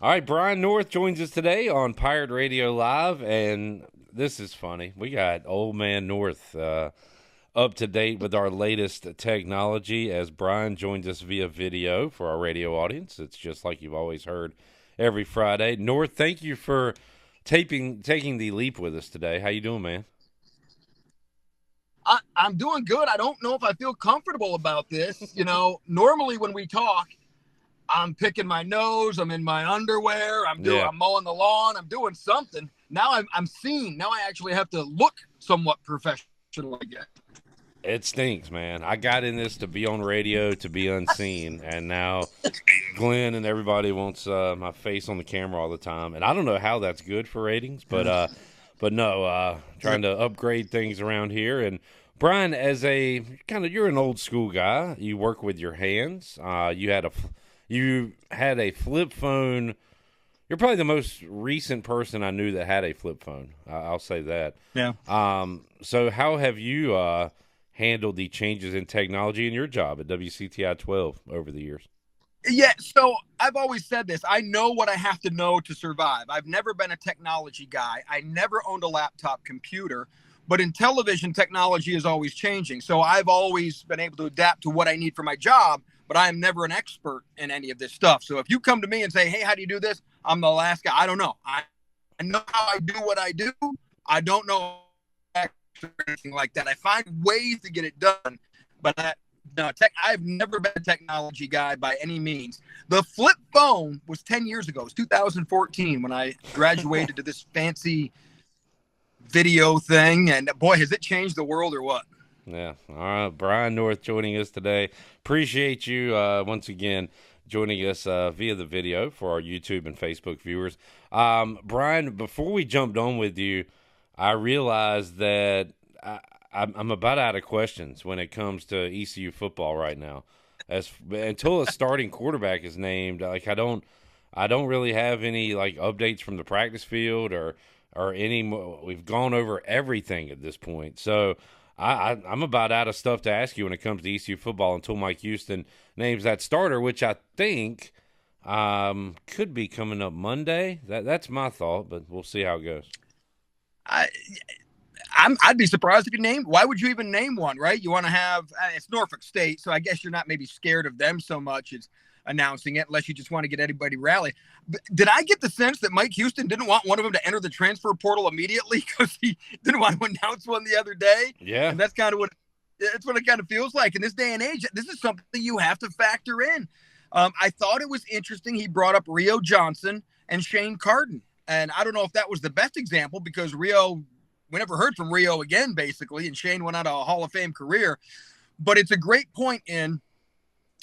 All right, Brian North joins us today on Pirate Radio Live, and this is funny. We got Old Man North up to date with our latest technology as Brian joins us via video for our radio audience. It's just like you've always heard every Friday. North, thank you for taking the leap with us today. How you doing, man? I'm doing good. I don't know if I feel comfortable about this. Normally when we talk, I'm picking my nose, I'm in my underwear, Yeah. I'm mowing the lawn, I'm doing something. Now I'm seen. Now I actually have to look somewhat professional again. It stinks, man. I got in this to be on radio, to be unseen, and now Glenn and everybody wants my face on the camera all the time, and I don't know how that's good for ratings, but no, trying to upgrade things around here. And Brian, as a you're an old school guy. You work with your hands. You had a flip phone. You're probably the most recent person I knew that had a flip phone. I'll say that. Yeah. So how have you handled the changes in technology in your job at WCTI 12 over the years? Yeah, so I've always said this. I know what I have to know to survive. I've never been a technology guy. I never owned a laptop computer, but in television, technology is always changing. So I've always been able to adapt to what I need for my job, but I am never an expert in any of this stuff. So if you come to me and say, hey, how do you do this? I'm the last guy. I don't know. I know how I do what I do. I don't know anything like that. I find ways to get it done, but no, I've never been a technology guy by any means. The flip phone was 10 years ago. It was 2014 when I graduated to this fancy video thing. And boy, has it changed the world or what? Yeah. All right. Brian North joining us today. Appreciate you once again joining us via the video for our YouTube and Facebook viewers. Brian, before we jumped on with you, I realized that I'm about out of questions when it comes to ECU football right now. As until a starting quarterback is named, I don't really have any like updates from the practice field or any. We've gone over everything at this point, so I'm about out of stuff to ask you when it comes to ECU football until Mike Houston names that starter, which I think could be coming up Monday. That's my thought, but we'll see how it goes. I, I'd be surprised if you named. Why would you even name one, right? You want to have it's Norfolk State, so I guess you're not maybe scared of them so much as announcing it, unless you just want to get anybody rally. But did I get the sense that Mike Houston didn't want one of them to enter the transfer portal immediately because he didn't want to announce one the other day? Yeah. And that's what it kind of feels like in this day and age. This is something you have to factor in. I thought it was interesting. He brought up Rio Johnson and Shane Carden. And I don't know if that was the best example because we never heard from Rio again, basically, and Shane went on a Hall of Fame career. But it's a great point in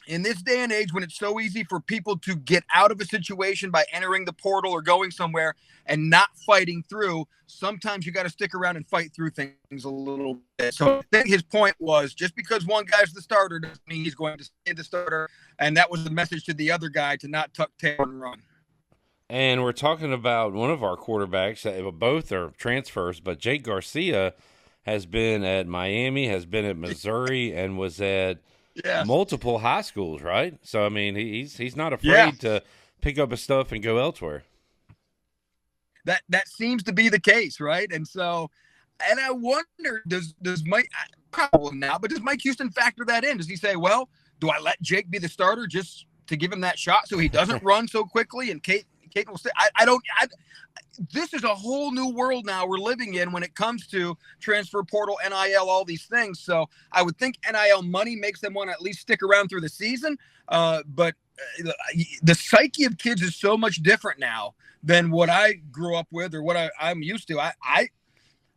this day and age when it's so easy for people to get out of a situation by entering the portal or going somewhere and not fighting through. Sometimes you got to stick around and fight through things a little bit. So I think his point was just because one guy's the starter doesn't mean he's going to stay the starter. And that was the message to the other guy to not tuck tail and run. And we're talking about one of our quarterbacks. Both are transfers, but Jake Garcia has been at Miami, has been at Missouri, and was at Yeah. multiple high schools, right? So I mean, he's not Yeah. afraid to pick up his stuff and go elsewhere. That seems to be the case, right? And so, and I wonder, does Mike probably now, but does Mike Houston factor that in? Does he say, well, do I let Jake be the starter just to give him that shot so he doesn't run so quickly and Kate will stay? I don't. This is a whole new world now we're living in when it comes to transfer portal, NIL, all these things. So I would think NIL money makes them want to at least stick around through the season. But the psyche of kids is so much different now than what I grew up with or what I'm used to. I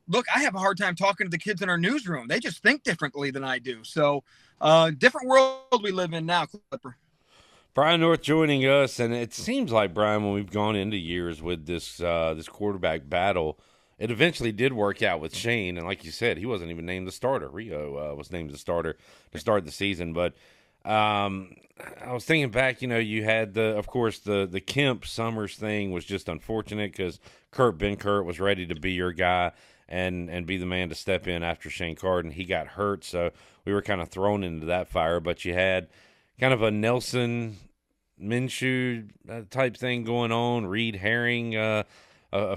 look, I have a hard time talking to the kids in our newsroom. They just think differently than I do. So different world we live in now, Clipper. Brian North joining us, and it seems like Brian, when we've gone into years with this quarterback battle, it eventually did work out with Shane. And like you said, he wasn't even named the starter. Rio was named the starter to start the season. But I was thinking back, you had of course, the Kemp Summers thing was just unfortunate because Kurt Benkert was ready to be your guy and be the man to step in after Shane Carden. He got hurt, so we were kind of thrown into that fire. But you had kind of a Nelson Minshew type thing going on. Reed Herring a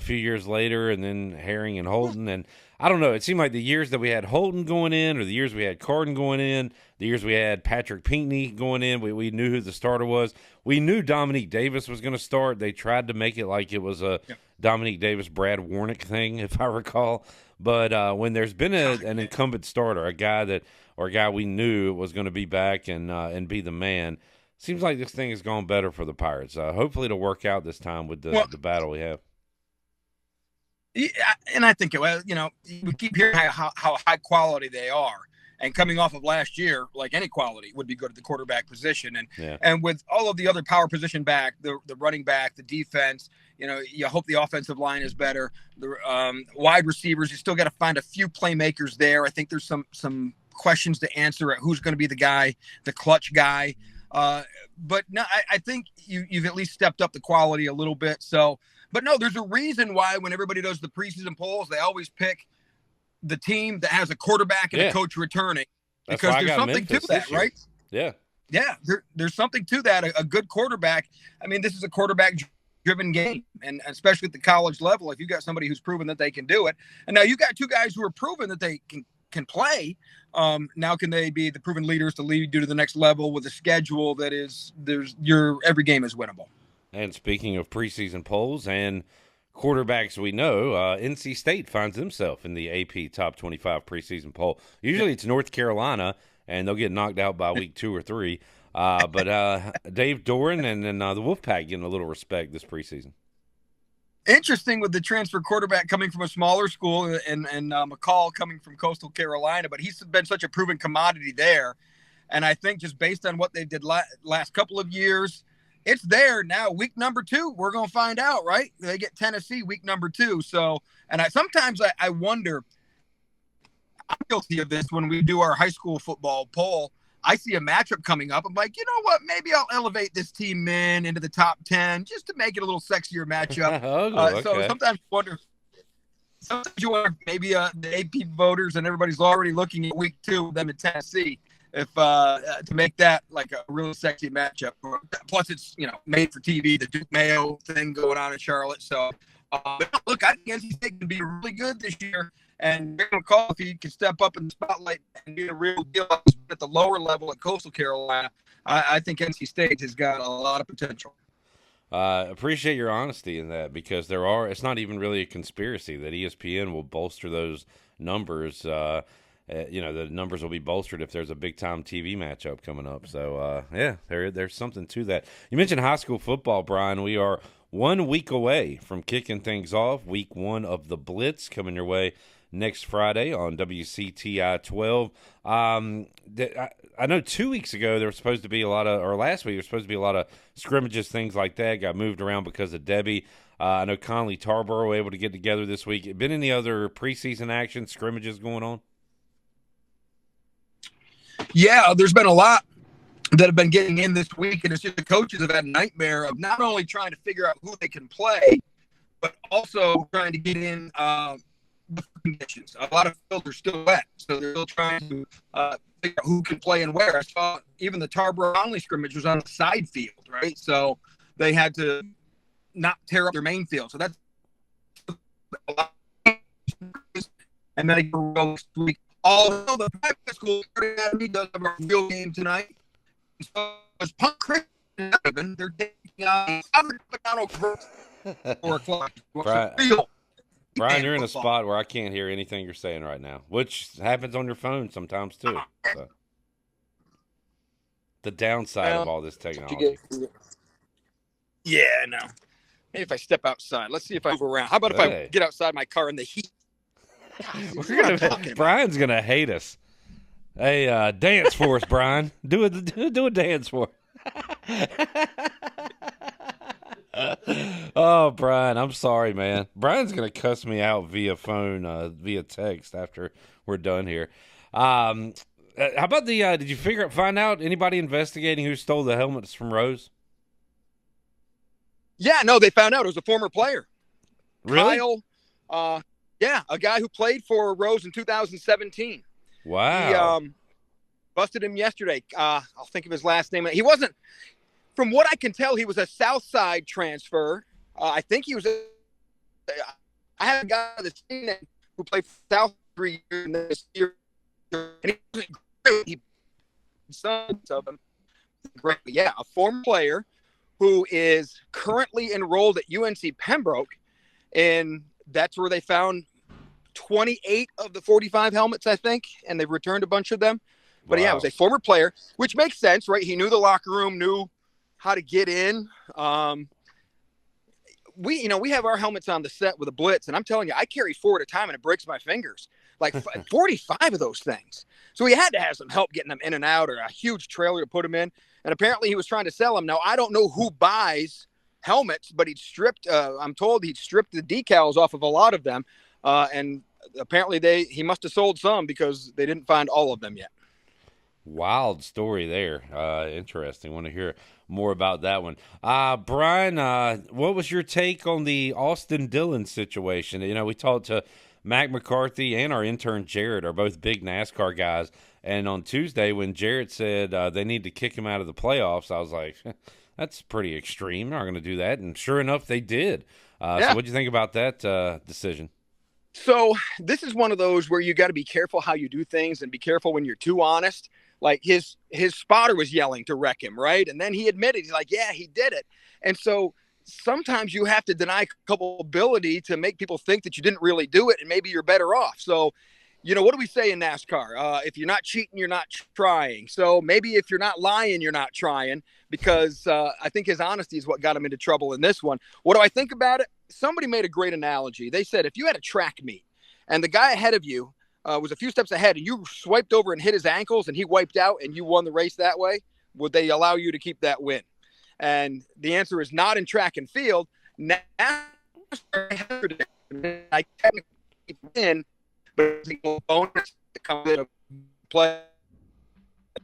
few years later, and then Herring and Holton. And I don't know. It seemed like the years that we had Holton going in, or the years we had Carden going in, the years we had Patrick Pinckney going in, we knew who the starter was. We knew Dominique Davis was going to start. They tried to make it like it was a Dominique Davis, Brad Warnick thing, if I recall. But when there's been an incumbent starter, a guy we knew was going to be back and be the man, seems like this thing has gone better for the Pirates. Hopefully it'll work out this time with the battle we have. Yeah, and I think we keep hearing how high quality they are, and coming off of last year, like any quality would be good at the quarterback position, and with all of the other power position back, the running back, the defense, you hope the offensive line is better. The wide receivers, you still got to find a few playmakers there. I think there's some questions to answer at who's going to be the guy, the clutch guy. But no, I think you've at least stepped up the quality a little bit. So. But no, there's a reason why when everybody does the preseason polls, they always pick the team that has a quarterback and a coach returning. Because there's something to that, right? Yeah. Yeah, there's something to that. A good quarterback. I mean, this is a quarterback-driven game, and especially at the college level, if you've got somebody who's proven that they can do it. And now you've got two guys who are proven that they can play. Now can they be the proven leaders to lead you to the next level with a schedule that is every game is winnable. And speaking of preseason polls and quarterbacks we know, NC State finds themselves in the AP Top 25 preseason poll. Usually it's North Carolina, and they'll get knocked out by week 2 or 3. But Dave Doran and the Wolfpack getting a little respect this preseason. Interesting with the transfer quarterback coming from a smaller school and McCall coming from Coastal Carolina, but he's been such a proven commodity there. And I think just based on what they did last couple of years, it's there now. Week number 2, we're going to find out, right? They get Tennessee week number 2. So, and sometimes I wonder, I'm guilty of this when we do our high school football poll. I see a matchup coming up. I'm like, you know what? Maybe I'll elevate this team into the top 10 just to make it a little sexier matchup. Okay. So sometimes you wonder maybe the AP voters and everybody's already looking at week 2 with them in Tennessee. If to make that like a really sexy matchup. Plus, it's made for TV. The Duke Mayo thing going on in Charlotte. So, look, I think NC State can be really good this year. And Greg McCall, if he can step up in the spotlight and be a real deal at the lower level at Coastal Carolina, I think NC State has got a lot of potential. Appreciate your honesty in that, because it's not even really a conspiracy that ESPN will bolster those numbers. The numbers will be bolstered if there's a big-time TV matchup coming up. So, there's something to that. You mentioned high school football, Brian. We are 1 week away from kicking things off. Week 1 of the Blitz coming your way next Friday on WCTI-12. I know 2 weeks ago there was supposed to be last week there was supposed to be a lot of scrimmages, things like that. Got moved around because of Debbie. I know Conley Tarboro able to get together this week. Been any other preseason action, scrimmages going on? Yeah, there's been a lot that have been getting in this week, and it's just the coaches have had a nightmare of not only trying to figure out who they can play, but also trying to get in the conditions. A lot of fields are still wet, so they're still trying to figure out who can play and where. I saw even the Tarboro-Conley scrimmage was on a side field, right? So they had to not tear up their main field. So that's a lot. And then they go next week. Although the private school academy does have a real game tonight, so it's Punk Creek. They're taking on 4 o'clock. Brian, you're in a spot where I can't hear anything you're saying right now, which happens on your phone sometimes too. So. The downside of all this technology. Yeah, no. Maybe if I step outside, let's see if I move around. How about if I get outside my car in the heat? Brian's gonna hate us. Hey, dance for us, Brian. Do a dance for us. Oh, Brian, I'm sorry, man. Brian's gonna cuss me out via phone, via text after we're done here. How about did you find out anybody investigating who stole the helmets from Rose? Yeah, no, they found out it was a former player. Really? Kyle, yeah, a guy who played for Rose in 2017. Wow. He busted him yesterday. I'll think of his last name. He wasn't from what I can tell, he was a South Side transfer. I think he was. I had a guy on the team who played for South 3 years this year, and he wasn't great. He some of them great, but yeah, a former player who is currently enrolled at UNC Pembroke, and that's where they found 28 of the 45 helmets, I think, and they've returned a bunch of them. But yeah, it was a former player, which makes sense, right? He knew the locker room, knew how to get in. We have our helmets on the set with a blitz, and I'm telling you, I carry 4 at a time, and it breaks my fingers. Like 45 of those things. So he had to have some help getting them in and out, or a huge trailer to put them in. And apparently he was trying to sell them. Now, I don't know who buys helmets, but he'd stripped, I'm told he'd stripped the decals off of a lot of them. And apparently he must have sold some because they didn't find all of them yet. Wild story there. Interesting. Want to hear more about that one. Brian, what was your take on the Austin Dillon situation? You know, we talked to Mac McCarthy and our intern Jared are both big NASCAR guys. And on Tuesday, when Jared said they need to kick him out of the playoffs, I was like, that's pretty extreme. They're not going to do that. And sure enough, they did. So what do you think about that decision? So this is one of those where you got to be careful how you do things and be careful when you're too honest. Like his spotter was yelling to wreck him, right? And then he admitted, he's like, yeah, he did it. And so sometimes you have to deny culpability to make people think that you didn't really do it, and maybe you're better off. So, you know, what do we say in NASCAR? If you're not cheating, you're not trying. So maybe if you're not lying, you're not trying, because I think his honesty is what got him into trouble in this one. What do I think about it? Somebody made a great analogy. They said, if you had a track meet and the guy ahead of you was a few steps ahead and you swiped over and hit his ankles and he wiped out and you won the race that way, would they allow you to keep that win? And the answer is not in track and field. Now, I technically win, but it's a bonus to come into play.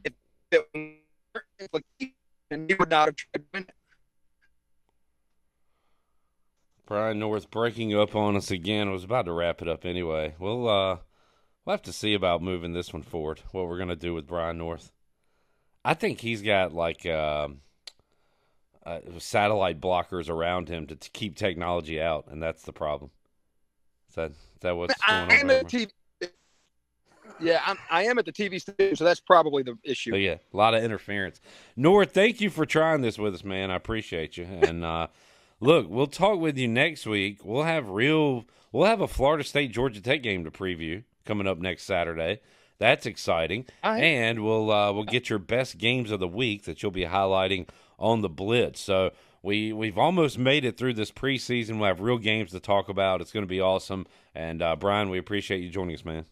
If it was, and you would not have tried to win it. Brian North breaking up on us again. I was about to wrap it up anyway. We'll have to see about moving this one forward, what we're going to do with Brian North. I think he's got like satellite blockers around him to keep technology out, and that's the problem. Is that what's going on? I am at the TV station, so that's probably the issue. But yeah, a lot of interference. North, thank you for trying this with us, man. I appreciate you. And look, we'll talk with you next week. We'll have a Florida State Georgia Tech game to preview coming up next Saturday. That's exciting. Right. And we'll get your best games of the week that you'll be highlighting on the Blitz. So we've almost made it through this preseason. We'll have real games to talk about. It's going to be awesome. And Brian, we appreciate you joining us, man.